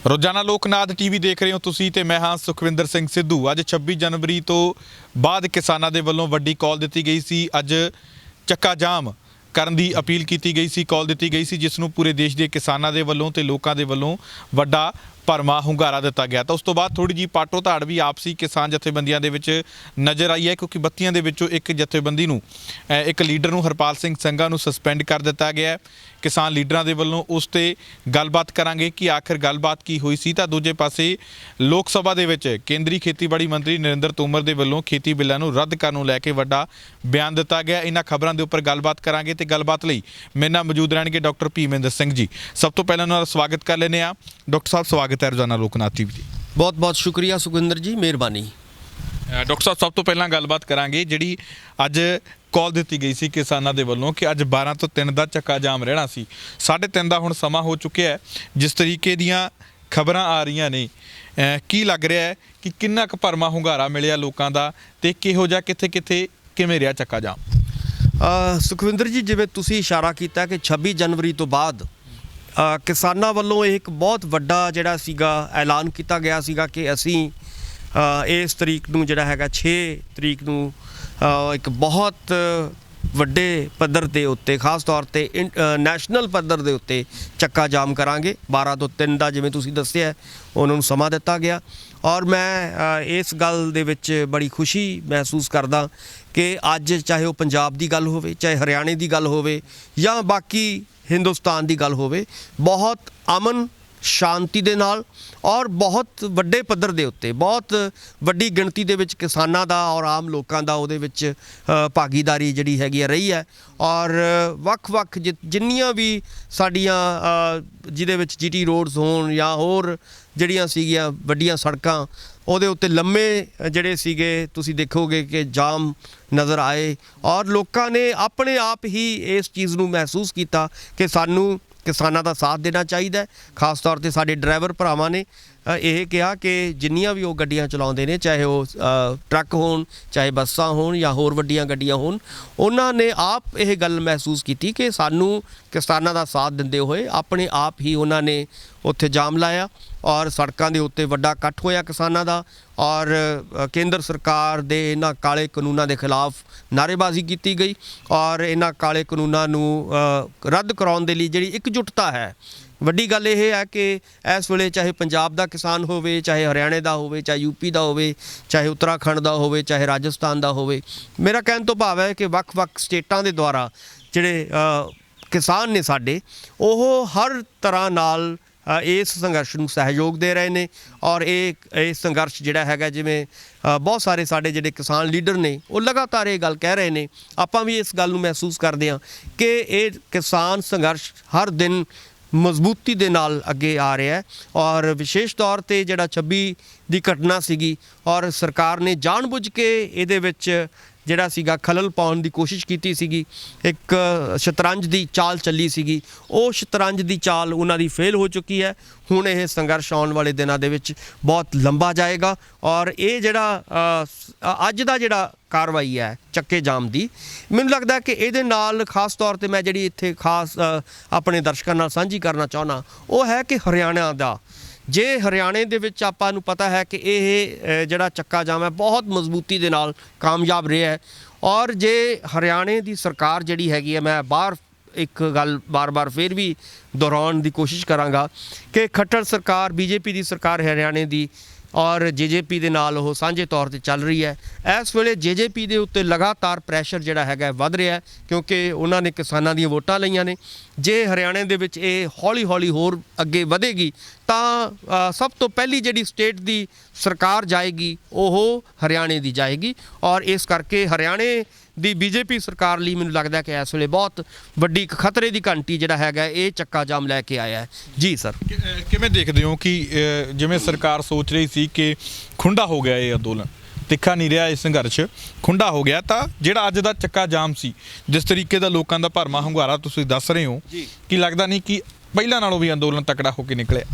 ਰੋਜ਼ਾਨਾ ਲੋਕਨਾਥ ਟੀਵੀ ਦੇਖ ਰਹੇ ਹੋ ਤੁਸੀਂ ਤੇ ਮੈਂ ਹਾਂ ਸੁਖਵਿੰਦਰ ਸਿੰਘ ਸਿੱਧੂ। ਅੱਜ 26 ਜਨਵਰੀ ਤੋਂ ਬਾਅਦ ਕਿਸਾਨਾਂ ਦੇ ਵੱਲੋਂ ਵੱਡੀ ਕਾਲ ਦਿੱਤੀ ਗਈ ਸੀ। ਅੱਜ ਚੱਕਾ ਜਾਮ ਕਰਨ ਦੀ ਅਪੀਲ ਕੀਤੀ ਗਈ ਸੀ, ਕਾਲ ਦਿੱਤੀ ਗਈ ਸੀ, ਜਿਸ ਨੂੰ ਪੂਰੇ ਦੇਸ਼ ਦੇ ਕਿਸਾਨਾਂ ਦੇ ਵੱਲੋਂ ਤੇ ਲੋਕਾਂ ਦੇ ਵੱਲੋਂ ਵੱਡਾ ਭਰਮਾ ਹੁੰਗਾਰਾ ਦਿੱਤਾ ਗਿਆ। ਤਾਂ ਉਸ ਤੋਂ ਬਾਅਦ ਥੋੜੀ ਜੀ ਪਾਟੋ ਧਾੜ ਵੀ ਆਪਸੀ ਕਿਸਾਨ ਜਥੇਬੰਦੀਆਂ ਦੇ ਵਿੱਚ ਨਜ਼ਰ ਆਈ ਹੈ, ਕਿਉਂਕਿ ਬੱਤੀਆਂ ਦੇ ਵਿੱਚੋਂ ਇੱਕ ਜਥੇਬੰਦੀ ਨੂੰ, ਇੱਕ ਲੀਡਰ ਨੂੰ, ਹਰਪਾਲ ਸਿੰਘ ਸੰਘਾ ਨੂੰ ਸਸਪੈਂਡ ਕਰ ਦਿੱਤਾ ਗਿਆ ਹੈ ਕਿਸਾਨ ਲੀਡਰਾਂ ਦੇ ਵੱਲੋਂ। ਉਸ ਤੇ ਗੱਲਬਾਤ ਕਰਾਂਗੇ ਕਿ ਆਖਿਰ ਗੱਲਬਾਤ ਕੀ ਹੋਈ ਸੀ। ਤਾਂ ਦੂਜੇ ਪਾਸੇ ਲੋਕ ਸਭਾ ਦੇ ਵਿੱਚ ਕੇਂਦਰੀ ਖੇਤੀਬਾੜੀ ਮੰਤਰੀ ਨਰਿੰਦਰ ਤੋਮਰ ਦੇ ਵੱਲੋਂ ਖੇਤੀ ਬਿੱਲਾਂ ਨੂੰ ਰੱਦ ਕਰਨ ਨੂੰ ਲੈ ਕੇ ਵੱਡਾ ਬਿਆਨ ਦਿੱਤਾ ਗਿਆ। ਇਹਨਾਂ ਖਬਰਾਂ ਦੇ ਉੱਪਰ ਗੱਲਬਾਤ ਕਰਾਂਗੇ ਤੇ ਗੱਲਬਾਤ ਲਈ ਮੇਰੇ ਨਾਲ ਮੌਜੂਦ ਰਹਿਣਗੇ ਡਾਕਟਰ ਭੀਮੇਂਦਰ ਸਿੰਘ ਜੀ। ਸਭ ਤੋਂ ਪਹਿਲਾਂ ਉਹਨਾਂ ਦਾ ਸਵਾਗਤ ਕਰ ਲੈਂਦੇ ਹਾਂ। ਡਾਕਟਰ ਸਾਹਿਬ ਸਵਾਗਤ ਹੈ ਰੋਜ਼ਾਨਾ ਲੋਕਨਾਥ ਟੀਵੀ ਦੀ। बहुत बहुत शुक्रिया सुखविंदर जी, मेहरबानी। ਡਾਕਟਰ ਸਾਹਿਬ ਸਭ ਤੋਂ ਪਹਿਲਾਂ ਗੱਲਬਾਤ ਕਰਾਂਗੇ ਜਿਹੜੀ ਅੱਜ ਕਾਲ ਦਿੱਤੀ ਗਈ ਸੀ ਕਿਸਾਨਾਂ ਦੇ ਵੱਲੋਂ ਕਿ ਅੱਜ 12 ਤੋਂ 3 ਦਾ ਚੱਕਾ ਜਾਮ ਰਹਿਣਾ ਸੀ। 3:30 ਦਾ ਹੁਣ ਸਮਾਂ ਹੋ ਚੁੱਕਿਆ ਹੈ। ਜਿਸ ਤਰੀਕੇ ਦੀਆਂ ਖਬਰਾਂ ਆ ਰਹੀਆਂ ਨੇ, ਕੀ ਲੱਗ ਰਿਹਾ ਹੈ ਕਿ ਕਿੰਨਾ ਕੁ ਭਰਮਾ ਹੁੰਗਾਰਾ ਮਿਲਿਆ ਲੋਕਾਂ ਦਾ ਤੇ ਕਿਹੋ ਜਿਹਾ ਕਿੱਥੇ ਕਿਵੇਂ ਰਿਹਾ ਚੱਕਾ ਜਾਮ? ਸੁਖਵਿੰਦਰ ਜੀ, ਜਿਵੇਂ ਤੁਸੀਂ ਇਸ਼ਾਰਾ ਕੀਤਾ ਕਿ 26 ਜਨਵਰੀ ਤੋਂ ਬਾਅਦ ਕਿਸਾਨਾਂ ਵੱਲੋਂ ਇਹ ਇੱਕ ਬਹੁਤ ਵੱਡਾ ਜਿਹੜਾ ਸੀਗਾ ਐਲਾਨ ਕੀਤਾ ਗਿਆ ਸੀਗਾ ਕਿ ਅਸੀਂ ਇਸ ਤਰੀਕ ਨੂੰ ਜਿਹੜਾ ਹੈਗਾ 6 ਤਰੀਕ ਨੂੰ ਇੱਕ ਬਹੁਤ ਵੱਡੇ ਪੱਧਰ ਦੇ ਉੱਤੇ, ਖਾਸ ਤੌਰ ਤੇ ਨੈਸ਼ਨਲ ਪੱਧਰ ਦੇ ਉੱਤੇ ਚੱਕਾ ਜਾਮ ਕਰਾਂਗੇ। 12 ਤੋਂ 3 ਦਾ ਜਿਵੇਂ ਤੁਸੀਂ ਦੱਸਿਆ ਉਹਨਾਂ ਨੂੰ ਸਮਾਂ ਦਿੱਤਾ ਗਿਆ। ਔਰ ਮੈਂ ਇਸ ਗੱਲ ਦੇ ਵਿੱਚ ਬੜੀ ਖੁਸ਼ੀ ਮਹਿਸੂਸ ਕਰਦਾ ਕਿ ਅੱਜ ਚਾਹੇ ਉਹ ਪੰਜਾਬ ਦੀ ਗੱਲ ਹੋਵੇ, ਚਾਹੇ ਹਰਿਆਣੇ ਦੀ ਗੱਲ ਹੋਵੇ ਜਾਂ ਬਾਕੀ ਹਿੰਦੁਸਤਾਨ ਦੀ ਗੱਲ ਹੋਵੇ, ਬਹੁਤ ਅਮਨ ਸ਼ਾਂਤੀ ਦੇ ਨਾਲ ਔਰ ਬਹੁਤ ਵੱਡੇ ਪੱਧਰ ਦੇ ਉੱਤੇ, ਬਹੁਤ ਵੱਡੀ ਗਿਣਤੀ ਦੇ ਵਿੱਚ ਕਿਸਾਨਾਂ ਦਾ ਔਰ ਆਮ ਲੋਕਾਂ ਦਾ ਉਹਦੇ ਵਿੱਚ ਭਾਗੀਦਾਰੀ ਜਿਹੜੀ ਹੈਗੀ ਆ ਰਹੀ ਹੈ। ਔਰ ਵੱਖ-ਵੱਖ ਜਿੰਨੀਆਂ ਵੀ ਸਾਡੀਆਂ ਜਿਹਦੇ ਵਿੱਚ ਜੀਟੀ ਰੋਡਸ ਹੋਣ ਜਾਂ ਹੋਰ ਜਿਹੜੀਆਂ ਸੀਗੀਆਂ ਵੱਡੀਆਂ ਸੜਕਾਂ, ਉਹਦੇ ਉੱਤੇ ਲੰਮੇ ਜਿਹੜੇ ਸੀਗੇ ਤੁਸੀਂ ਦੇਖੋਗੇ ਕਿ ਜਾਮ ਨਜ਼ਰ ਆਏ ਔਰ ਲੋਕਾਂ ਨੇ ਆਪਣੇ ਆਪ ਹੀ ਇਸ ਚੀਜ਼ ਨੂੰ ਮਹਿਸੂਸ ਕੀਤਾ ਕਿ ਸਾਨੂੰ ਕਿਸਾਨਾਂ ਦਾ ਸਾਥ ਦੇਣਾ ਚਾਹੀਦਾ ਹੈ। ਖਾਸ ਤੌਰ ਤੇ ਸਾਡੇ ਡਰਾਈਵਰ ਭਰਾਵਾਂ ਨੇ ਇਹ ਕਿਹਾ ਕਿ ਜਿੰਨੀਆਂ ਵੀ ਉਹ ਗੱਡੀਆਂ ਚਲਾਉਂਦੇ ਨੇ, ਚਾਹੇ ਉਹ ਟਰੱਕ ਹੋਣ, ਚਾਹੇ ਬੱਸਾਂ ਹੋਣ ਜਾਂ ਹੋਰ ਵੱਡੀਆਂ ਗੱਡੀਆਂ ਹੋਣ, ਉਹਨਾਂ ਨੇ ਆਪ ਇਹ ਗੱਲ ਮਹਿਸੂਸ ਕੀਤੀ ਕਿ ਸਾਨੂੰ ਕਿਸਾਨਾਂ ਦਾ ਸਾਥ ਦਿੰਦੇ ਹੋਏ ਆਪਣੇ ਆਪ ਹੀ ਉਹਨਾਂ ਨੇ ਉੱਥੇ ਜਾਮ ਲਾਇਆ ਔਰ ਸੜਕਾਂ ਦੇ ਉੱਤੇ ਵੱਡਾ ਇਕੱਠ ਹੋਇਆ ਕਿਸਾਨਾਂ ਦਾ। ਔਰ ਕੇਂਦਰ ਸਰਕਾਰ ਦੇ ਇਹਨਾਂ ਕਾਲੇ ਕਾਨੂੰਨਾਂ ਦੇ ਖਿਲਾਫ ਨਾਅਰੇਬਾਜ਼ੀ ਕੀਤੀ ਗਈ ਔਰ ਇਹਨਾਂ ਕਾਲੇ ਕਾਨੂੰਨਾਂ ਨੂੰ ਰੱਦ ਕਰਾਉਣ ਦੇ ਲਈ ਜਿਹੜੀ ਇਕਜੁੱਟਤਾ ਹੈ। ਵੱਡੀ ਗੱਲ ਇਹ ਹੈ ਕਿ ਇਸ ਵੇਲੇ ਚਾਹੇ ਪੰਜਾਬ ਦਾ ਕਿਸਾਨ ਹੋਵੇ, ਚਾਹੇ ਹਰਿਆਣੇ ਦਾ ਹੋਵੇ, ਚਾਹੇ ਯੂਪੀ ਦਾ ਹੋਵੇ, ਚਾਹੇ ਉੱਤਰਾਖੰਡ ਦਾ ਹੋਵੇ, ਚਾਹੇ ਰਾਜਸਥਾਨ ਦਾ ਹੋਵੇ, ਮੇਰਾ ਕਹਿਣ ਤੋਂ ਭਾਵ ਹੈ ਕਿ ਵੱਖ-ਵੱਖ ਸਟੇਟਾਂ ਦੇ ਦੁਆਰਾ ਜਿਹੜੇ ਕਿਸਾਨ ਨੇ ਸਾਡੇ, ਉਹ ਹਰ ਤਰ੍ਹਾਂ ਨਾਲ ਇਸ ਸੰਘਰਸ਼ ਨੂੰ ਸਹਿਯੋਗ ਦੇ ਰਹੇ ਨੇ। ਔਰ ਇਹ ਸੰਘਰਸ਼ ਜਿਹੜਾ ਹੈਗਾ, ਜਿਵੇਂ ਬਹੁਤ ਸਾਰੇ ਸਾਡੇ ਜਿਹੜੇ ਕਿਸਾਨ ਲੀਡਰ ਨੇ ਉਹ ਲਗਾਤਾਰ ਇਹ ਗੱਲ ਕਹਿ ਰਹੇ ਨੇ, ਆਪਾਂ ਵੀ ਇਸ ਗੱਲ ਨੂੰ ਮਹਿਸੂਸ ਕਰਦੇ ਹਾਂ ਕਿ ਇਹ ਕਿਸਾਨ ਸੰਘਰਸ਼ ਹਰ ਦਿਨ ਮਜ਼ਬੂਤੀ ਦੇ ਨਾਲ ਅੱਗੇ ਆ ਰਿਹਾ ਹੈ। ਔਰ ਵਿਸ਼ੇਸ਼ ਤੌਰ ਤੇ ਜਿਹੜਾ 26 ਦੀ ਘਟਨਾ ਸੀਗੀ ਔਰ ਸਰਕਾਰ ਨੇ ਜਾਣਬੁੱਝ ਕੇ ਇਹਦੇ ਵਿੱਚ ਜਿਹੜਾ ਸੀਗਾ ਖਲਲ ਪਾਉਣ ਦੀ ਕੋਸ਼ਿਸ਼ ਕੀਤੀ ਸੀਗੀ, ਇੱਕ ਸ਼ਤਰੰਜ ਦੀ ਚਾਲ ਚੱਲੀ ਸੀਗੀ, ਉਹ ਸ਼ਤਰੰਜ ਦੀ ਚਾਲ ਉਹਨਾਂ ਦੀ ਫੇਲ ਹੋ ਚੁੱਕੀ ਹੈ। ਹੁਣ ਇਹ ਸੰਘਰਸ਼ ਆਉਣ ਵਾਲੇ ਦਿਨਾਂ ਦੇ ਵਿੱਚ ਬਹੁਤ ਲੰਬਾ ਜਾਏਗਾ ਔਰ ਇਹ ਜਿਹੜਾ ਅੱਜ ਦਾ ਜਿਹੜਾ ਕਾਰਵਾਈ ਹੈ ਚੱਕੇ ਜਾਮ ਦੀ, ਮੈਨੂੰ ਲੱਗਦਾ ਕਿ ਇਹਦੇ ਨਾਲ ਖਾਸ ਤੌਰ ਤੇ ਮੈਂ ਜਿਹੜੀ ਇੱਥੇ ਖਾਸ ਆਪਣੇ ਦਰਸ਼ਕਾਂ ਨਾਲ ਸਾਂਝੀ ਕਰਨਾ ਚਾਹੁੰਦਾ ਉਹ ਹੈ ਕਿ ਹਰਿਆਣਾ ਦਾ, ਜੇ ਹਰਿਆਣੇ ਦੇ ਵਿੱਚ ਆਪਾਂ ਨੂੰ ਪਤਾ ਹੈ ਕਿ ਇਹ ਜਿਹੜਾ ਚੱਕਾ ਜਾਮ ਹੈ ਬਹੁਤ ਮਜ਼ਬੂਤੀ ਦੇ ਨਾਲ ਕਾਮਯਾਬ ਰਿਹਾ ਹੈ। ਔਰ ਜੇ ਹਰਿਆਣੇ ਦੀ ਸਰਕਾਰ ਜਿਹੜੀ ਹੈਗੀ ਹੈ, ਮੈਂ ਇੱਕ ਗੱਲ ਬਾਰ-ਬਾਰ ਫਿਰ ਵੀ ਦੁਹਰਾਉਣ ਦੀ ਕੋਸ਼ਿਸ਼ ਕਰਾਂਗਾ ਕਿ ਖੱਟਰ ਸਰਕਾਰ, ਬੀਜੇਪੀ ਦੀ ਸਰਕਾਰ ਹਰਿਆਣੇ ਦੀ ਔਰ ਜੇਜੇਪੀ ਦੇ ਨਾਲ ਉਹ ਸਾਂਝੇ ਤੌਰ ਤੇ ਚੱਲ ਰਹੀ ਹੈ। ਇਸ ਵੇਲੇ ਜੇਜੇਪੀ ਦੇ ਉੱਤੇ ਲਗਾਤਾਰ ਪ੍ਰੈਸ਼ਰ ਜਿਹੜਾ ਹੈਗਾ ਵੱਧ ਰਿਹਾ, ਕਿਉਂਕਿ ਉਹਨਾਂ ਨੇ ਕਿਸਾਨਾਂ ਦੀਆਂ ਵੋਟਾਂ ਲਈਆਂ ਨੇ। ਜੇ ਹਰਿਆਣੇ ਦੇ ਵਿੱਚ ਇਹ ਹੌਲੀ-ਹੌਲੀ ਹੋਰ ਅੱਗੇ ਵਧੇਗੀ ਤਾਂ ਸਭ ਤੋਂ ਪਹਿਲੀ ਜਿਹੜੀ ਸਟੇਟ ਦੀ ਸਰਕਾਰ ਜਾਏਗੀ ਉਹ ਹਰਿਆਣੇ ਦੀ ਜਾਏਗੀ। ਔਰ ਇਸ ਕਰਕੇ ਹਰਿਆਣੇ ਦੀ ਬੀਜੇਪੀ ਸਰਕਾਰ ਲਈ ਮੈਨੂੰ ਲੱਗਦਾ ਕਿ ਇਸ ਵੇਲੇ ਬਹੁਤ ਵੱਡੀ ਇੱਕ ਖਤਰੇ ਦੀ ਘੰਟੀ ਜਿਹੜਾ ਹੈਗਾ ਇਹ ਚੱਕਾ ਜਾਮ ਲੈ ਕੇ ਆਇਆ ਹੈ। ਜੀ ਸਰ, ਕਿਵੇਂ ਦੇਖਦੇ ਹੋ ਕਿ ਜਿਵੇਂ ਸਰਕਾਰ ਸੋਚ ਰਹੀ ਸੀ ਕਿ ਖੁੰਡਾ ਹੋ ਗਿਆ ਇਹ ਅੰਦੋਲਨ, ਤਿੱਖਾ ਨਹੀਂ ਰਿਹਾ ਇਹ ਸੰਘਰਸ਼, ਖੁੰਡਾ ਹੋ ਗਿਆ, ਤਾਂ ਜਿਹੜਾ ਅੱਜ ਦਾ ਚੱਕਾ ਜਾਮ ਸੀ, ਜਿਸ ਤਰੀਕੇ ਦਾ ਲੋਕਾਂ ਦਾ ਭਰਮਾ ਹੁੰਗਾਰਾ ਤੁਸੀਂ ਦੱਸ ਰਹੇ ਹੋ, ਕੀ ਲੱਗਦਾ ਨਹੀਂ ਕਿ ਪਹਿਲਾਂ ਨਾਲੋਂ ਵੀ ਅੰਦੋਲਨ ਤਕੜਾ ਹੋ ਕੇ ਨਿਕਲਿਆ?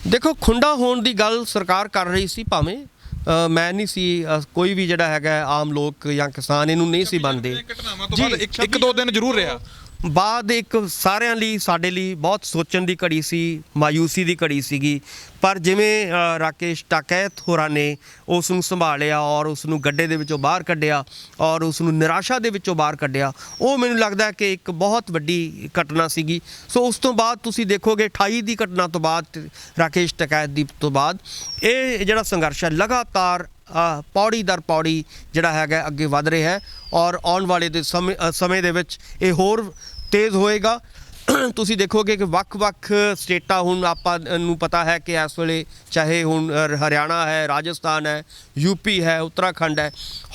ਦੇਖੋ, ਖੁੰਡਾ ਹੋਣ ਦੀ ਗੱਲ ਸਰਕਾਰ ਕਰ ਰਹੀ ਸੀ, ਭਾਵੇਂ ਮੈਂ ਨਹੀਂ ਸੀ, ਕੋਈ ਵੀ ਜਿਹੜਾ ਹੈਗਾ ਆਮ ਲੋਕ ਜਾਂ ਕਿਸਾਨ ਇਹਨੂੰ ਨਹੀਂ ਸੀ ਮੰਨਦੇ। ਇੱਕ ਦੋ ਦਿਨ ਜ਼ਰੂਰ ਰਿਹਾ ਬਾਅਦ ਇੱਕ ਸਾਰਿਆਂ ਲਈ ਸਾਡੇ ਲਈ ਬਹੁਤ ਸੋਚਣ ਦੀ ਘੜੀ ਸੀ, ਮਾਯੂਸੀ ਦੀ ਘੜੀ ਸੀਗੀ। ਪਰ ਜਿਵੇਂ ਰਾਕੇਸ਼ ਟਕੈਤ ਹੋਰਾਂ ਨੇ ਉਸ ਨੂੰ ਸੰਭਾਲਿਆ ਔਰ ਉਸ ਨੂੰ ਗੱਡੇ ਦੇ ਵਿੱਚੋਂ ਬਾਹਰ ਕੱਢਿਆ ਔਰ ਉਸ ਨੂੰ ਨਿਰਾਸ਼ਾ ਦੇ ਵਿੱਚੋਂ ਬਾਹਰ ਕੱਢਿਆ, ਉਹ ਮੈਨੂੰ ਲੱਗਦਾ ਕਿ ਇੱਕ ਬਹੁਤ ਵੱਡੀ ਘਟਨਾ ਸੀਗੀ। ਸੋ ਉਸ ਤੋਂ ਬਾਅਦ ਤੁਸੀਂ ਦੇਖੋਗੇ 28 ਦੀ ਘਟਨਾ ਤੋਂ ਬਾਅਦ, ਰਾਕੇਸ਼ ਟਕੈਤ ਦੀ ਤੋਂ ਬਾਅਦ ਇਹ ਜਿਹੜਾ ਸੰਘਰਸ਼ ਹੈ ਲਗਾਤਾਰ ਪੌੜੀ ਦਰ ਪੌੜੀ ਜਿਹੜਾ ਹੈਗਾ ਅੱਗੇ ਵੱਧ ਰਿਹਾ ਹੈ ਔਰ ਆਉਣ ਵਾਲੇ ਦੇ ਸਮੇਂ ਦੇ ਵਿੱਚ ਇਹ ਹੋਰ ਤੇਜ਼ ਹੋਏਗਾ। ਤੁਸੀਂ ਦੇਖੋਗੇ ਕਿ ਵੱਖ-ਵੱਖ ਸਟੇਟਾਂ, ਹੁਣ ਆਪਾਂ ਨੂੰ ਪਤਾ ਹੈ ਕਿ ਇਸ ਵੇਲੇ ਚਾਹੇ ਹੁਣ ਹਰਿਆਣਾ ਹੈ, ਰਾਜਸਥਾਨ ਹੈ, ਯੂਪੀ ਹੈ, ਉੱਤਰਾਖੰਡ ਹੈ,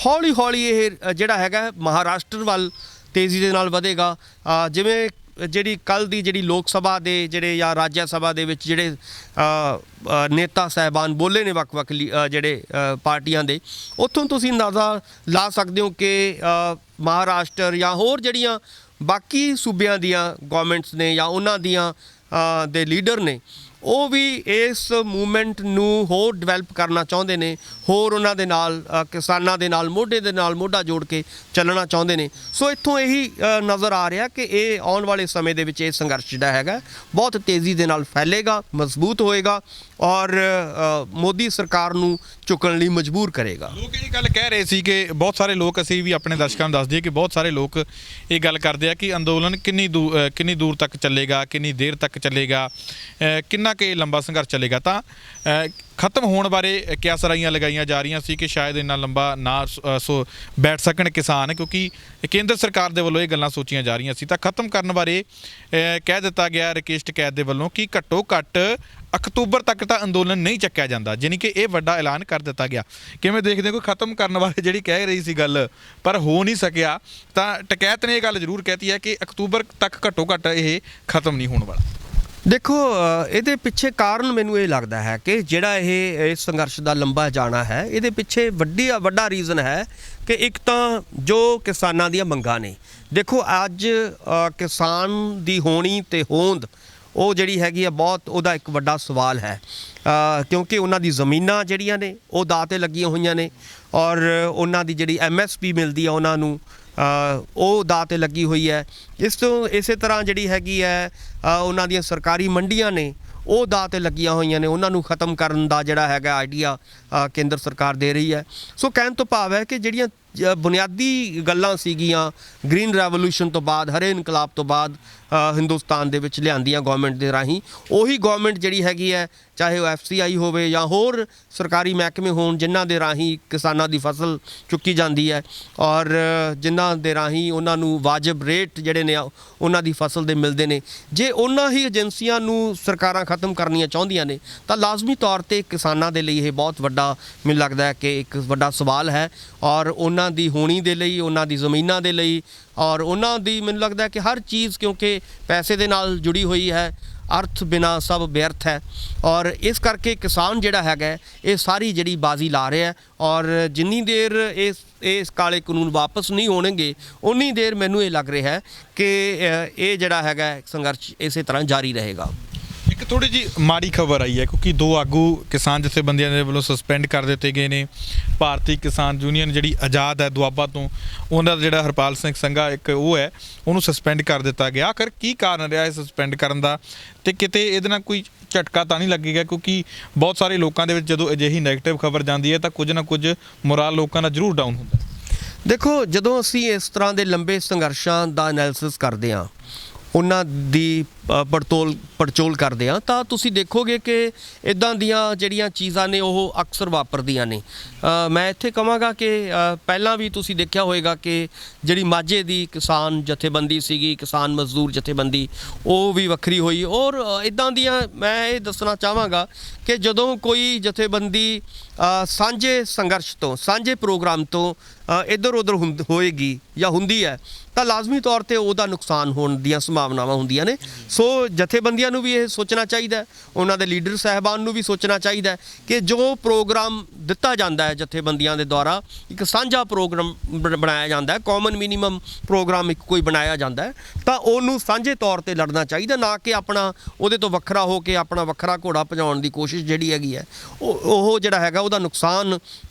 ਹੌਲੀ ਹੌਲੀ ਇਹ ਜਿਹੜਾ ਹੈਗਾ ਮਹਾਰਾਸ਼ਟਰ ਵੱਲ ਤੇਜ਼ੀ ਦੇ ਨਾਲ ਵਧੇਗਾ। ਜਿਵੇਂ ਜਿਹੜੀ ਕੱਲ੍ਹ ਦੀ ਜਿਹੜੀ ਲੋਕ ਸਭਾ ਦੇ ਜਿਹੜੇ ਜਾਂ ਰਾਜ ਸਭਾ ਦੇ ਵਿੱਚ ਜਿਹੜੇ ਨੇਤਾ ਸਾਹਿਬਾਨ ਬੋਲੇ ਨੇ ਵੱਖ-ਵੱਖ ਜਿਹੜੇ ਪਾਰਟੀਆਂ ਦੇ, ਉੱਥੋਂ ਤੁਸੀਂ ਅੰਦਾਜ਼ਾ ਲਾ ਸਕਦੇ ਹੋ ਕਿ ਮਹਾਰਾਸ਼ਟਰ ਜਾਂ ਹੋਰ ਜਿਹੜੀਆਂ ਬਾਕੀ ਸੂਬਿਆਂ ਦੀਆਂ ਗੌਰਮੈਂਟਸ ਨੇ ਜਾਂ ਉਹਨਾਂ ਦੀਆਂ ਦੇ ਲੀਡਰ ਨੇ, ਉਹ ਵੀ ਇਸ ਮੂਵਮੈਂਟ ਨੂੰ ਹੋਰ ਡਿਵੈਲਪ ਕਰਨਾ ਚਾਹੁੰਦੇ ਨੇ, ਹੋਰ ਉਹਨਾਂ ਦੇ ਨਾਲ ਕਿਸਾਨਾਂ ਦੇ ਨਾਲ ਮੋਢੇ ਦੇ ਨਾਲ ਮੋਢਾ ਜੋੜ ਕੇ ਚੱਲਣਾ ਚਾਹੁੰਦੇ ਨੇ। ਸੋ ਇੱਥੋਂ ਇਹੀ ਨਜ਼ਰ ਆ ਰਿਹਾ ਕਿ ਇਹ ਆਉਣ ਵਾਲੇ ਸਮੇਂ ਦੇ ਵਿੱਚ ਇਹ ਸੰਘਰਸ਼ ਜਿਹੜਾ ਹੈਗਾ ਬਹੁਤ ਤੇਜ਼ੀ ਦੇ ਨਾਲ ਫੈਲੇਗਾ, ਮਜ਼ਬੂਤ ਹੋਏਗਾ ਔਰ ਮੋਦੀ ਸਰਕਾਰ ਨੂੰ ਝੁਕਣ ਲਈ ਮਜਬੂਰ ਕਰੇਗਾ। ਲੋਕ ਇਹ ਗੱਲ ਕਹਿ ਰਹੇ ਸੀ ਕਿ ਬਹੁਤ ਸਾਰੇ ਲੋਕ, ਅਸੀਂ ਵੀ ਆਪਣੇ ਦਰਸ਼ਕਾਂ ਨੂੰ ਦੱਸ ਦਈਏ ਕਿ ਬਹੁਤ ਸਾਰੇ ਲੋਕ ਇਹ ਗੱਲ ਕਰਦੇ ਆ ਕਿ ਅੰਦੋਲਨ ਕਿੰਨੀ ਦੂਰ ਤੱਕ ਚੱਲੇਗਾ, ਕਿੰਨੀ ਦੇਰ ਤੱਕ ਚੱਲੇਗਾ, ਕਿੰਨਾ ਕਿ ਲੰਬਾ ਸੰਘਰਸ਼ ਚੱਲੇਗਾ। ਤਾਂ ਖਤਮ ਹੋਣ ਬਾਰੇ ਕਿਆਸਰਾਈਆਂ ਲਗਾਈਆਂ ਜਾ ਰਹੀਆਂ ਸੀ ਕਿ ਸ਼ਾਇਦ ਇੰਨਾ ਲੰਬਾ ਨਾ ਬੈਠ ਸਕਣ ਕਿਸਾਨ, ਕਿਉਂਕਿ ਕੇਂਦਰ ਸਰਕਾਰ ਦੇ ਵੱਲੋਂ ਇਹ ਗੱਲਾਂ ਸੋਚੀਆਂ ਜਾ ਰਹੀਆਂ ਸੀ। ਤਾਂ ਖਤਮ ਕਰਨ ਬਾਰੇ ਕਹਿ ਦਿੱਤਾ ਗਿਆ ਰਾਕੇਸ਼ ਟਕੈਤ ਦੇ ਵੱਲੋਂ ਕਿ ਘੱਟੋ ਘੱਟ ਅਕਤੂਬਰ ਤੱਕ ਤਾਂ ਅੰਦੋਲਨ ਨਹੀਂ ਚੱਕਿਆ ਜਾਂਦਾ, ਜਾਣੀ ਕਿ ਇਹ ਵੱਡਾ ਐਲਾਨ ਕਰ ਦਿੱਤਾ ਗਿਆ। ਕਿਵੇਂ ਦੇਖਦੇ ਹੋ, ਕੋਈ ਖਤਮ ਕਰਨ ਬਾਰੇ ਜਿਹੜੀ ਕਹਿ ਰਹੀ ਸੀ ਗੱਲ ਪਰ ਹੋ ਨਹੀਂ ਸਕਿਆ, ਤਾਂ ਟਕੈਤ ਨੇ ਇਹ ਗੱਲ ਜ਼ਰੂਰ ਕਹਿਤੀ ਹੈ ਕਿ ਅਕਤੂਬਰ ਤੱਕ ਘੱਟੋ ਘੱਟ ਇਹ ਖਤਮ ਨਹੀਂ ਹੋਣ ਵਾਲਾ। ਦੇਖੋ, ਇਹਦੇ ਪਿੱਛੇ ਕਾਰਨ ਮੈਨੂੰ ਇਹ ਲੱਗਦਾ ਹੈ ਕਿ ਜਿਹੜਾ ਇਹ ਸੰਘਰਸ਼ ਦਾ ਲੰਬਾ ਜਾਣਾ ਹੈ, ਇਹਦੇ ਪਿੱਛੇ ਵੱਡਾ ਰੀਜ਼ਨ ਹੈ ਕਿ ਇੱਕ ਤਾਂ ਜੋ ਕਿਸਾਨਾਂ ਦੀਆਂ ਮੰਗਾਂ ਨੇ। ਦੇਖੋ, ਅੱਜ ਕਿਸਾਨ ਦੀ ਹੋਣੀ ਤੇ ਹੋਂਦ ਉਹ ਜਿਹੜੀ ਹੈਗੀ ਆ ਬਹੁਤ, ਉਹਦਾ ਇੱਕ ਵੱਡਾ ਸਵਾਲ ਹੈ, ਕਿਉਂਕਿ ਉਹਨਾਂ ਦੀ ਜ਼ਮੀਨਾਂ ਜਿਹੜੀਆਂ ਨੇ ਉਹ ਦਾਅ 'ਤੇ ਲੱਗੀਆਂ ਹੋਈਆਂ ਨੇ ਔਰ ਉਹਨਾਂ ਦੀ ਜਿਹੜੀ MSP ਮਿਲਦੀ ਆ ਉਹਨਾਂ ਨੂੰ ਉਹ ਦਾਅ 'ਤੇ ਲੱਗੀ ਹੋਈ ਹੈ। ਇਸੇ ਤਰ੍ਹਾਂ ਜਿਹੜੀ ਹੈਗੀ ਹੈ ਉਹਨਾਂ ਦੀਆਂ ਸਰਕਾਰੀ ਮੰਡੀਆਂ ਨੇ ਉਹ ਦਾਅ 'ਤੇ ਲੱਗੀਆਂ ਹੋਈਆਂ ਨੇ, ਉਹਨਾਂ ਨੂੰ ਖਤਮ ਕਰਨ ਦਾ ਜਿਹੜਾ ਹੈਗਾ ਆਈਡੀਆ ਕੇਂਦਰ ਸਰਕਾਰ ਦੇ ਰਹੀ ਹੈ। ਸੋ ਕਹਿਣ ਤੋਂ ਭਾਵ ਹੈ ਕਿ ਜਿਹੜੀਆਂ ਬੁਨਿਆਦੀ ਗੱਲਾਂ ਸੀਗੀਆਂ ਗ੍ਰੀਨ ਰੈਵੋਲੂਸ਼ਨ ਤੋਂ ਬਾਅਦ, ਹਰੇ ਇਨਕਲਾਬ ਤੋਂ ਬਾਅਦ ਹਿੰਦੁਸਤਾਨ ਦੇ ਵਿੱਚ ਲਿਆਂਦੀਆਂ ਗੌਰਮੈਂਟ ਦੇ ਰਾਹੀਂ, ਉਹੀ ਗੌਰਮੈਂਟ ਜਿਹੜੀ ਹੈਗੀ ਹੈ, ਚਾਹੇ ਉਹ FCI ਹੋਵੇ ਜਾਂ ਹੋਰ ਸਰਕਾਰੀ ਮਹਿਕਮੇ ਹੋਣ, ਜਿਨ੍ਹਾਂ ਦੇ ਰਾਹੀਂ ਕਿਸਾਨਾਂ ਦੀ ਫਸਲ ਚੁੱਕੀ ਜਾਂਦੀ ਹੈ ਔਰ ਜਿਨ੍ਹਾਂ ਦੇ ਰਾਹੀਂ ਉਹਨਾਂ ਨੂੰ ਵਾਜਬ ਰੇਟ ਜਿਹੜੇ ਨੇ ਉਹਨਾਂ ਦੀ ਫਸਲ ਦੇ ਮਿਲਦੇ ਨੇ, ਜੇ ਉਹਨਾਂ ਹੀ ਏਜੰਸੀਆਂ ਨੂੰ ਸਰਕਾਰਾਂ ਖਤਮ ਕਰਨੀਆਂ ਚਾਹੁੰਦੀਆਂ ਨੇ ਤਾਂ ਲਾਜ਼ਮੀ ਤੌਰ 'ਤੇ ਕਿਸਾਨਾਂ ਦੇ ਲਈ ਇਹ ਬਹੁਤ ਵੱਡਾ, ਮੈਨੂੰ ਲੱਗਦਾ ਹੈ ਕਿ ਇੱਕ ਵੱਡਾ ਸਵਾਲ ਹੈ ਔਰ ਉਹਨਾਂ ਦੀ ਹੋਣੀ ਦੇ ਲਈ, ਉਹਨਾਂ ਦੀ ਜ਼ਮੀਨਾਂ ਦੇ ਲਈ ਔਰ ਉਹਨਾਂ ਦੀ, ਮੈਨੂੰ ਲੱਗਦਾ ਹੈ ਕਿ ਹਰ ਚੀਜ਼, ਕਿਉਂਕਿ ਪੈਸੇ ਦੇ ਨਾਲ ਜੁੜੀ ਹੋਈ ਹੈ, ਅਰਥ ਬਿਨਾ ਸਭ ਵਿਅਰਥ ਹੈ ਔਰ ਇਸ ਕਰਕੇ ਕਿਸਾਨ ਜਿਹੜਾ ਹੈਗਾ ਇਹ ਸਾਰੀ ਜਿਹੜੀ ਬਾਜ਼ੀ ਲਾ ਰਿਹਾ ਔਰ ਜਿੰਨੀ ਦੇਰ ਇਸ ਕਾਲੇ ਕਾਨੂੰਨ ਵਾਪਸ ਨਹੀਂ ਹੋਣਗੇ ਉਨੀ ਦੇਰ ਮੈਨੂੰ ਇਹ ਲੱਗ ਰਿਹਾ ਹੈ ਕਿ ਇਹ ਜਿਹੜਾ ਹੈਗਾ ਸੰਘਰਸ਼ ਇਸੇ ਤਰ੍ਹਾਂ ਜਾਰੀ ਰਹੇਗਾ। ਇੱਕ ਥੋੜੀ ਜੀ ਮਾੜੀ ਖਬਰ ਆਈ ਹੈ, ਕਿਉਂਕਿ 2 ਆਗੂ ਕਿਸਾਨ ਜਥੇਬੰਦੀਆਂ ਦੇ ਵੱਲੋਂ ਸਸਪੈਂਡ ਕਰ ਦਿੱਤੇ ਗਏ ਨੇ। ਭਾਰਤੀ ਕਿਸਾਨ ਯੂਨੀਅਨ ਜਿਹੜੀ ਆਜ਼ਾਦ ਹੈ ਦੁਆਬਾ ਤੋਂ, ਉਹਨਾਂ ਦਾ ਜਿਹੜਾ ਹਰਪਾਲ ਸਿੰਘ ਸੰਘਾ ਇੱਕ ਉਹ ਹੈ, ਉਹਨੂੰ ਸਸਪੈਂਡ ਕਰ ਦਿੱਤਾ ਗਿਆ। ਆਖਰ ਕੀ ਕਾਰਨ ਰਿਹਾ ਇਹ ਸਸਪੈਂਡ ਕਰਨ ਦਾ, ਤੇ ਕਿਤੇ ਇਹਦੇ ਨਾਲ ਕੋਈ ਝਟਕਾ ਤਾਂ ਨਹੀਂ ਲੱਗੇਗਾ? ਕਿਉਂਕਿ ਬਹੁਤ ਸਾਰੇ ਲੋਕਾਂ ਦੇ ਵਿੱਚ ਜਦੋਂ ਅਜਿਹੀ ਨੈਗੇਟਿਵ ਖਬਰ ਜਾਂਦੀ ਹੈ ਤਾਂ ਕੁਝ ਨਾ ਕੁਝ ਮੋਰਲ ਲੋਕਾਂ ਦਾ ਜ਼ਰੂਰ ਡਾਊਨ ਹੁੰਦਾ। ਦੇਖੋ, ਜਦੋਂ ਅਸੀਂ ਇਸ ਤਰ੍ਹਾਂ ਦੇ ਲੰਬੇ ਸੰਘਰਸ਼ਾਂ ਦਾ ਐਨਾਲਿਸਿਸ ਕਰਦੇ ਹਾਂ, ਉਹਨਾਂ ਦੀ ਪੜਚੋਲ ਕਰਦੇ ਹਾਂ, ਤਾਂ ਤੁਸੀਂ ਦੇਖੋਗੇ ਕਿ ਇੱਦਾਂ ਦੀਆਂ ਜਿਹੜੀਆਂ ਚੀਜ਼ਾਂ ਨੇ ਉਹ ਅਕਸਰ ਵਾਪਰਦੀਆਂ ਨੇ। ਮੈਂ ਇੱਥੇ ਕਹਾਂਗਾ ਕਿ ਪਹਿਲਾਂ ਵੀ ਤੁਸੀਂ ਦੇਖਿਆ ਹੋਵੇਗਾ ਕਿ ਜਿਹੜੀ ਮਾਝੇ ਦੀ ਕਿਸਾਨ ਜਥੇਬੰਦੀ ਸੀਗੀ, ਕਿਸਾਨ ਮਜ਼ਦੂਰ ਜਥੇਬੰਦੀ, ਉਹ ਵੀ ਵੱਖਰੀ ਹੋਈ ਔਰ ਇੱਦਾਂ ਦੀਆਂ, ਮੈਂ ਇਹ ਦੱਸਣਾ ਚਾਹਾਂਗਾ ਕਿ ਜਦੋਂ ਕੋਈ ਜਥੇਬੰਦੀ ਸਾਂਝੇ ਸੰਘਰਸ਼ ਤੋਂ, ਸਾਂਝੇ ਪ੍ਰੋਗਰਾਮ ਤੋਂ ਇੱਧਰ ਉੱਧਰ ਹੋਏਗੀ ਜਾਂ ਹੁੰਦੀ ਹੈ ਤਾਂ ਲਾਜ਼ਮੀ ਤੌਰ 'ਤੇ ਉਹਦਾ ਨੁਕਸਾਨ ਹੋਣ ਦੀਆਂ ਸੰਭਾਵਨਾਵਾਂ ਹੁੰਦੀਆਂ ਨੇ। ਸੋ ਜਥੇਬੰਦੀਆਂ ਨੂੰ ਵੀ ਇਹ ਸੋਚਣਾ ਚਾਹੀਦਾ, ਉਹਨਾਂ ਦੇ ਲੀਡਰ ਸਾਹਿਬਾਨ ਨੂੰ ਵੀ ਸੋਚਣਾ ਚਾਹੀਦਾ ਕਿ ਜੋ ਪ੍ਰੋਗਰਾਮ ਦਿੱਤਾ ਜਾਂਦਾ ਹੈ ਜਥੇਬੰਦੀਆਂ ਦੇ ਦੁਆਰਾ, ਇੱਕ ਸਾਂਝਾ ਪ੍ਰੋਗਰਾਮ ਬਣਾਇਆ ਜਾਂਦਾ ਹੈ, ਕਾਮਨ ਮਿਨੀਮਮ ਪ੍ਰੋਗਰਾਮ ਇੱਕ ਕੋਈ ਬਣਾਇਆ ਜਾਂਦਾ ਹੈ, ਤਾਂ ਉਹਨੂੰ ਸਾਂਝੇ ਤੌਰ 'ਤੇ ਲੜਨਾ ਚਾਹੀਦਾ, ਨਾ ਕਿ ਆਪਣਾ ਉਹਦੇ ਤੋਂ ਵੱਖਰਾ ਹੋ ਕੇ ਆਪਣਾ ਵੱਖਰਾ ਘੋੜਾ ਭਜਾਉਣ ਦੀ ਕੋਸ਼ਿਸ਼ ਜਿਹੜੀ ਹੈਗੀ ਹੈ ਉਹ ਜਿਹੜਾ ਹੈਗਾ ਉਹਦਾ ਨੁਕਸਾਨ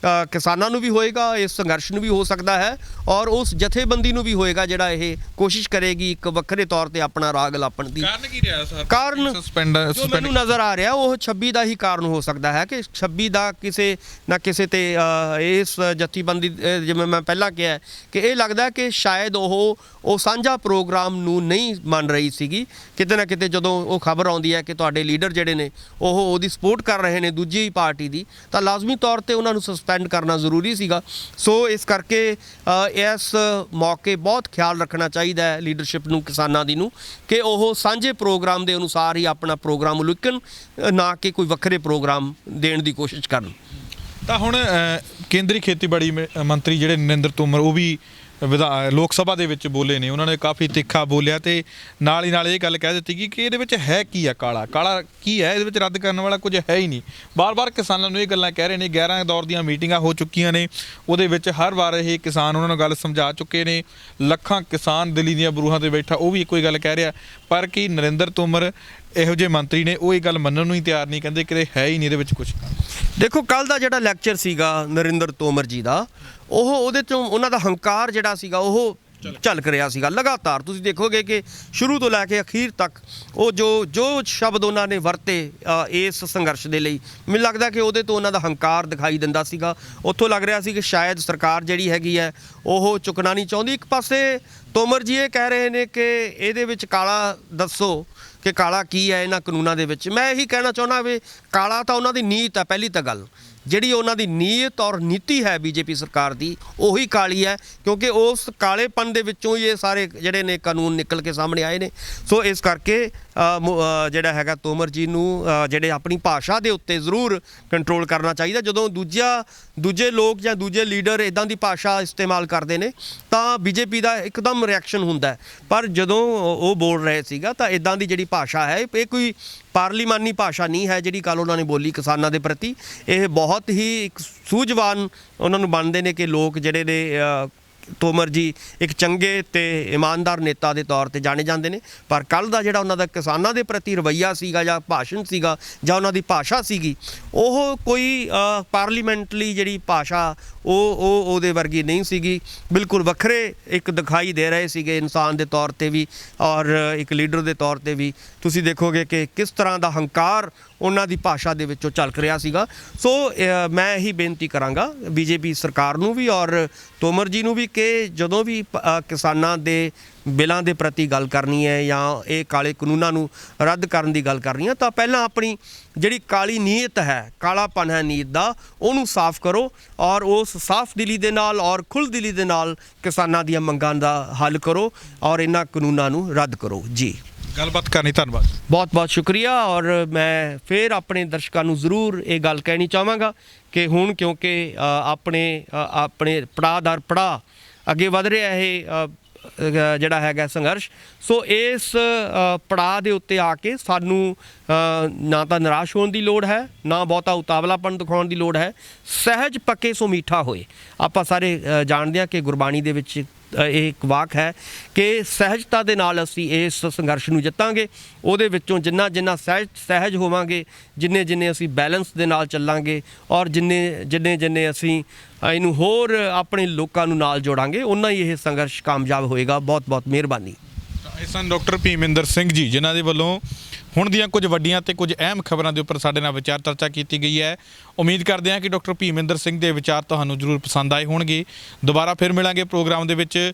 ਕਿਸਾਨਾਂ ਨੂੰ ਵੀ ਹੋਏਗਾ, ਇਸ ਸੰਘਰਸ਼ ਨੂੰ ਵੀ ਹੋ ਸਕਦਾ ਹੈ ਔਰ ਉਸ ਜਥੇਬੰਦੀ ਨੂੰ ਵੀ ਹੋਏਗਾ ਜਿਹੜਾ ਇਹ ਕੋਸ਼ਿਸ਼ ਕਰੇਗੀ ਇੱਕ ਵੱਖਰੇ ਤੌਰ ਤੇ ਆਪਣਾ ਰਾਗ ਲਾਪਣ ਦੀ। ਕਾਰਨ ਕੀ ਰਿਹਾ ਸਰ? ਕਾਰਨ ਸਸਪੈਂਡ ਜੋ ਮੈਨੂੰ ਨਜ਼ਰ ਆ ਰਿਹਾ ਉਹ 26 ਦਾ ਹੀ ਕਾਰਨ ਹੋ ਸਕਦਾ ਹੈ ਕਿ 26 ਦਾ ਕਿਸੇ ਨਾ ਕਿਸੇ ਤੇ ਇਸ ਜਥੇਬੰਦੀ ਜਿਵੇਂ ਮੈਂ ਪਹਿਲਾਂ ਕਿਹਾ ਕਿ ਇਹ ਲੱਗਦਾ ਕਿ ਸ਼ਾਇਦ ਉਹ ਸਾਂਝਾ ਪ੍ਰੋਗਰਾਮ ਨੂੰ ਨਹੀਂ ਮੰਨ ਰਹੀ ਸੀਗੀ। ਕਿਤੇ ਨਾ ਕਿਤੇ ਜਦੋਂ ਉਹ ਖਬਰ ਆਉਂਦੀ ਹੈ ਕਿ ਤੁਹਾਡੇ ਲੀਡਰ ਜਿਹੜੇ ਨੇ ਉਹਦੀ ਸਪੋਰਟ ਕਰ ਰਹੇ ਨੇ ਦੂਜੀ ਪਾਰਟੀ ਦੀ, ਤਾਂ ਲਾਜ਼ਮੀ ਤੌਰ ਤੇ ਉਹਨਾਂ ਨੂੰ ਸਸਪੈਂਡ ਕਰਨਾ ਜ਼ਰੂਰੀ ਸੀਗਾ। ਸੋ ਇਸ ਕਰਕੇ ਇਸ ਮੌਕੇ ਬਹੁਤ ਖਿਆਲ ਰੱਖਣਾ ਚਾਹੀਦਾ ਹੈ ਲੀਡਰਸ਼ਿਪ ਨੂੰ, ਕਿਸਾਨਾਂ ਦੀ ਨੂੰ, ਕਿ ਉਹ ਸਾਂਝੇ ਪ੍ਰੋਗਰਾਮ ਦੇ ਅਨੁਸਾਰ ਹੀ ਆਪਣਾ ਪ੍ਰੋਗਰਾਮ ਉਲੀਕਣ, ਨਾ ਕਿ ਕੋਈ ਵੱਖਰੇ ਪ੍ਰੋਗਰਾਮ ਦੇਣ ਦੀ ਕੋਸ਼ਿਸ਼ ਕਰਨ। ਤਾਂ ਹੁਣ ਕੇਂਦਰੀ ਖੇਤੀਬਾੜੀ ਮੰਤਰੀ ਜਿਹੜੇ ਨਰਿੰਦਰ ਤੋਮਰ ਉਹ ਵੀ ਲੋਕ ਸਭਾ ਦੇ ਵਿੱਚ ਬੋਲੇ ਨੇ। ਉਹਨਾਂ ਨੇ ਕਾਫੀ ਤਿੱਖਾ ਬੋਲਿਆ ਤੇ ਨਾਲ ਹੀ ਨਾਲ ਇਹ ਗੱਲ ਕਹਿ ਦਿੱਤੀ ਕਿ ਇਹਦੇ ਵਿੱਚ ਹੈ ਕੀ ਆ, ਕਾਲਾ ਕੀ ਹੈ, ਇਹਦੇ ਵਿੱਚ ਰੱਦ ਕਰਨ ਵਾਲਾ ਕੁਝ ਹੈ ਹੀ ਨਹੀਂ। ਬਾਰ-ਬਾਰ ਕਿਸਾਨਾਂ ਨੂੰ ਇਹ ਗੱਲਾਂ ਕਹਿ ਰਹੇ ਨੇ। 11 ਦੌਰ ਦੀਆਂ ਮੀਟਿੰਗਾਂ ਹੋ ਚੁੱਕੀਆਂ ਨੇ, ਉਹਦੇ ਵਿੱਚ ਹਰ ਵਾਰ ਇਹ ਕਿਸਾਨ ਉਹਨਾਂ ਨੂੰ ਗੱਲ ਸਮਝਾ ਚੁੱਕੇ ਨੇ। ਲੱਖਾਂ ਕਿਸਾਨ ਦਿੱਲੀ ਦੀਆਂ ਬਰੂਹਾਂ ਤੇ ਬੈਠਾ ਉਹ ਵੀ ਇੱਕੋ ਹੀ ਗੱਲ ਕਹਿ ਰਿਹਾ, ਪਰ ਕੀ ਨਰਿੰਦਰ ਤੋਮਰ ਇਹੋ ਜਿਹੇ ਮੰਤਰੀ ਨੇ ਉਹ ਇਹ ਗੱਲ ਮੰਨਣ ਨੂੰ ਹੀ ਤਿਆਰ ਨਹੀਂ, ਕਹਿੰਦੇ ਕਿ ਹੈ ਹੀ ਨਹੀਂ ਇਹਦੇ ਵਿੱਚ ਕੁਝ। ਦੇਖੋ, ਕੱਲ ਦਾ ਜਿਹੜਾ ਲੈਕਚਰ ਸੀਗਾ ਨਰਿੰਦਰ ਤੋਮਰ ਜੀ ਦਾ, ਉਹਦੇ ਚੋਂ ਉਹਨਾਂ ਦਾ ਹੰਕਾਰ ਜਿਹੜਾ ਸੀਗਾ ਉਹ ਝਲਕ ਰਿਹਾ ਸੀਗਾ ਲਗਾਤਾਰ। ਤੁਸੀਂ ਦੇਖੋਗੇ ਕਿ ਸ਼ੁਰੂ ਤੋਂ ਲੈ ਕੇ ਅਖੀਰ ਤੱਕ ਉਹ ਜੋ ਸ਼ਬਦ ਉਹਨਾਂ ਨੇ ਵਰਤੇ ਇਸ ਸੰਘਰਸ਼ ਦੇ ਲਈ, ਮੈਨੂੰ ਲੱਗਦਾ ਕਿ ਉਹਦੇ ਤੋਂ ਉਹਨਾਂ ਦਾ ਹੰਕਾਰ ਦਿਖਾਈ ਦਿੰਦਾ ਸੀਗਾ। ਉੱਥੋਂ ਲੱਗ ਰਿਹਾ ਸੀ ਕਿ ਸ਼ਾਇਦ ਸਰਕਾਰ ਜਿਹੜੀ ਹੈਗੀ ਹੈ ਉਹ ਚੁੱਕਣਾ ਨਹੀਂ ਚਾਹੁੰਦੀ। ਇੱਕ ਪਾਸੇ ਤੋਮਰ ਜੀ ਇਹ ਕਹਿ ਰਹੇ ਨੇ ਕਿ ਇਹਦੇ ਵਿੱਚ ਕਾਲਾ ਦੱਸੋ ਕਿ ਕਾਲਾ ਕੀ ਹੈ ਇਹਨਾਂ ਕਾਨੂੰਨਾਂ ਦੇ ਵਿੱਚ। ਮੈਂ ਇਹੀ ਕਹਿਣਾ ਚਾਹੁੰਦਾ ਵੀ ਕਾਲਾ ਤਾਂ ਉਹਨਾਂ ਦੀ ਨੀਤ ਹੈ। ਪਹਿਲੀ ਤਾਂ ਗੱਲ ਜਿਹੜੀ ਉਹਨਾਂ ਦੀ ਨੀਅਤ ਔਰ ਨੀਤੀ ਹੈ ਬੀਜੇਪੀ ਸਰਕਾਰ ਦੀ, ਉਹੀ ਕਾਲੀ ਹੈ, ਕਿਉਂਕਿ ਉਸ ਕਾਲੇਪਨ ਦੇ ਵਿੱਚੋਂ ਹੀ ਇਹ ਸਾਰੇ ਜਿਹੜੇ ਨੇ ਕਾਨੂੰਨ ਨਿਕਲ ਕੇ ਸਾਹਮਣੇ ਆਏ ਨੇ। ਸੋ ਇਸ ਕਰਕੇ ਜਿਹੜਾ ਹੈਗਾ ਤੋਮਰ ਜੀ ਨੂੰ ਜਿਹੜੇ ਆਪਣੀ ਭਾਸ਼ਾ ਦੇ ਉੱਤੇ ਜ਼ਰੂਰ ਕੰਟਰੋਲ ਕਰਨਾ ਚਾਹੀਦਾ। ਜਦੋਂ ਦੂਜੇ ਲੋਕ ਜਾਂ ਦੂਜੇ ਲੀਡਰ ਇਦਾਂ ਦੀ ਭਾਸ਼ਾ ਇਸਤੇਮਾਲ ਕਰਦੇ ਨੇ ਤਾਂ ਬੀਜੇਪੀ ਦਾ ਇੱਕਦਮ ਰਿਐਕਸ਼ਨ ਹੁੰਦਾ, ਪਰ ਜਦੋਂ ਉਹ ਬੋਲ ਰਹੇ ਸੀਗਾ ਤਾਂ ਇਦਾਂ ਦੀ ਜਿਹੜੀ ਭਾਸ਼ਾ ਹੈ ਇਹ ਕੋਈ ਪਾਰਲੀਮਾਨੀ ਭਾਸ਼ਾ ਨਹੀਂ ਹੈ ਜਿਹੜੀ ਕੱਲ੍ਹ ਉਹਨਾਂ ਨੇ ਬੋਲੀ ਕਿਸਾਨਾਂ ਦੇ ਪ੍ਰਤੀ। ਇਹ ਬਹੁਤ ਹੀ ਇੱਕ ਸੂਝਵਾਨ ਉਹਨਾਂ ਨੂੰ ਮੰਨਦੇ ਨੇ ਕਿ ਲੋਕ ਜਿਹੜੇ ਨੇ ਤੋਮਰ ਜੀ ਇੱਕ ਚੰਗੇ ਤੇ ਇਮਾਨਦਾਰ ਨੇਤਾ ਦੇ ਤੌਰ ਤੇ ਜਾਣੇ ਜਾਂਦੇ ਨੇ। ਪਰ ਕੱਲ੍ਹ ਦਾ ਜਿਹੜਾ ਉਹਨਾਂ ਦਾ ਕਿਸਾਨਾਂ ਦੇ ਪ੍ਰਤੀ ਰਵੱਈਆ ਸੀਗਾ ਜਾਂ ਭਾਸ਼ਣ ਸੀਗਾ ਜਾਂ ਉਹਨਾਂ ਦੀ ਭਾਸ਼ਾ ਸੀਗੀ, ਉਹ ਕੋਈ ਪਾਰਲੀਮੈਂਟਲੀ ਜਿਹੜੀ ਭਾਸ਼ਾ ਉਹਦੇ ਵਰਗੀ ਨਹੀਂ ਸੀਗੀ। ਬਿਲਕੁਲ ਵੱਖਰੇ ਇੱਕ ਦਿਖਾਈ ਦੇ ਰਹੇ ਸੀਗੇ ਇਨਸਾਨ ਦੇ ਤੌਰ ਤੇ ਵੀ ਔਰ ਇੱਕ ਲੀਡਰ ਦੇ ਤੌਰ ਤੇ ਵੀ। ਤੁਸੀਂ ਦੇਖੋਗੇ ਕਿ ਕਿਸ ਤਰ੍ਹਾਂ ਦਾ ਹੰਕਾਰ ਉਹਨਾਂ ਦੀ ਭਾਸ਼ਾ ਦੇ ਵਿੱਚੋਂ ਝਲਕ ਰਿਹਾ ਸੀਗਾ। ਸੋ ਮੈਂ ਇਹੀ ਬੇਨਤੀ ਕਰਾਂਗਾ ਬੀਜੇਪੀ ਸਰਕਾਰ ਨੂੰ ਵੀ ਔਰ ਤੋਮਰ ਜੀ ਨੂੰ ਵੀ ਕਿ ਜਦੋਂ ਵੀ ਕਿਸਾਨਾਂ ਦੇ ਬਿੱਲਾਂ ਦੇ ਪ੍ਰਤੀ ਗੱਲ ਕਰਨੀ ਹੈ ਜਾਂ ਇਹ ਕਾਲੇ ਕਾਨੂੰਨਾਂ ਨੂੰ ਰੱਦ ਕਰਨ ਦੀ ਗੱਲ ਕਰਨੀ ਹੈ ਤਾਂ ਪਹਿਲਾਂ ਆਪਣੀ ਜਿਹੜੀ ਕਾਲੀ ਨੀਅਤ ਹੈ, ਕਾਲਾਪਨ ਹੈ ਨੀਅਤ ਦਾ, ਉਹਨੂੰ ਸਾਫ਼ ਕਰੋ ਔਰ ਉਸ ਸਾਫ਼ ਦਿਲੀ ਦੇ ਨਾਲ ਔਰ ਖੁੱਲ੍ਹ ਦਿਲੀ ਦੇ ਨਾਲ ਕਿਸਾਨਾਂ ਦੀਆਂ ਮੰਗਾਂ ਦਾ ਹੱਲ ਕਰੋ ਔਰ ਇਹਨਾਂ ਕਾਨੂੰਨਾਂ ਨੂੰ ਰੱਦ ਕਰੋ। ਜੀ, ਗੱਲਬਾਤ ਕਰਨੀ, ਧੰਨਵਾਦ। ਬਹੁਤ ਸ਼ੁਕਰੀਆ। ਔਰ ਮੈਂ ਫਿਰ ਆਪਣੇ ਦਰਸ਼ਕਾਂ ਨੂੰ ਜ਼ਰੂਰ ਇਹ ਗੱਲ ਕਹਿਣੀ ਚਾਹਾਂਗਾ ਕਿ ਹੁਣ ਕਿਉਂਕਿ ਆਪਣੇ ਪੜਾਅ ਦਰ ਪੜਾਅ ਅੱਗੇ ਵਧ ਰਿਹਾ ਇਹ ਜਿਹੜਾ ਹੈਗਾ ਸੰਘਰਸ਼, ਸੋ ਇਸ ਪੜਾਅ ਦੇ ਉੱਤੇ ਆ ਕੇ ਸਾਨੂੰ ਨਾ ਤਾਂ ਨਿਰਾਸ਼ ਹੋਣ ਦੀ ਲੋੜ ਹੈ, ਨਾ ਬਹੁਤਾ ਉਤਾਵਲਾਪਣ ਦਿਖਾਉਣ ਦੀ ਲੋੜ ਹੈ। ਸਹਿਜ ਪੱਕੇ ਸੋ ਮਿੱਠਾ ਹੋਏ। ਆਪਾਂ ਸਾਰੇ ਜਾਣਦੇ ਹਾਂ ਕਿ ਗੁਰਬਾਣੀ ਦੇ ਵਿੱਚ ਇਹ ਇੱਕ ਵਾਕ ਹੈ ਕਿ ਸਹਿਜਤਾ ਦੇ ਨਾਲ ਅਸੀਂ ਇਸ ਸੰਘਰਸ਼ ਨੂੰ ਜਿੱਤਾਂਗੇ। ਉਹਦੇ ਵਿੱਚੋਂ ਜਿੰਨਾ ਸਹਿਜ ਹੋਵਾਂਗੇ, ਜਿੰਨੇ ਅਸੀਂ ਬੈਲੈਂਸ ਦੇ ਨਾਲ ਚੱਲਾਂਗੇ ਔਰ ਜਿੰਨੇ ਅਸੀਂ ਇਹਨੂੰ ਹੋਰ ਆਪਣੇ ਲੋਕਾਂ ਨੂੰ ਨਾਲ ਜੋੜਾਂਗੇ, ਉਨਾ ਹੀ ਇਹ ਸੰਘਰਸ਼ ਕਾਮਯਾਬ ਹੋਏਗਾ। ਬਹੁਤ ਮਿਹਰਬਾਨੀ। ਇਹ ਸਨ ਡਾਕਟਰ ਭੀਮਿੰਦਰ ਸਿੰਘ ਜੀ, ਜਿਨ੍ਹਾਂ ਦੇ ਵੱਲੋਂ ਹੁਣ ਦੀਆਂ ਕੁਝ ਵੱਡੀਆਂ ਤੇ ਕੁਝ ਅਹਿਮ ਖਬਰਾਂ ਦੇ ਉੱਪਰ ਸਾਡੇ ਨਾਲ ਵਿਚਾਰ ਚਰਚਾ ਕੀਤੀ ਗਈ ਹੈ। ਉਮੀਦ ਕਰਦੇ ਹਾਂ ਕਿ ਡਾਕਟਰ ਭੀਮਿੰਦਰ ਸਿੰਘ ਦੇ ਵਿਚਾਰ ਤੁਹਾਨੂੰ ਜ਼ਰੂਰ ਪਸੰਦ ਆਏ ਹੋਣਗੇ। ਦੁਬਾਰਾ ਫਿਰ ਮਿਲਾਂਗੇ ਪ੍ਰੋਗਰਾਮ ਦੇ ਵਿੱਚ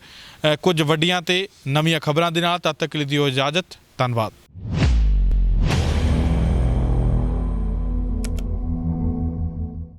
ਕੁਝ ਵੱਡੀਆਂ ਤੇ ਨਵੀਆਂ ਖਬਰਾਂ ਦੇ ਨਾਲ। ਤਦ ਤੱਕ ਲਈ ਦਿਓ ਇਜਾਜ਼ਤ। ਧੰਨਵਾਦ।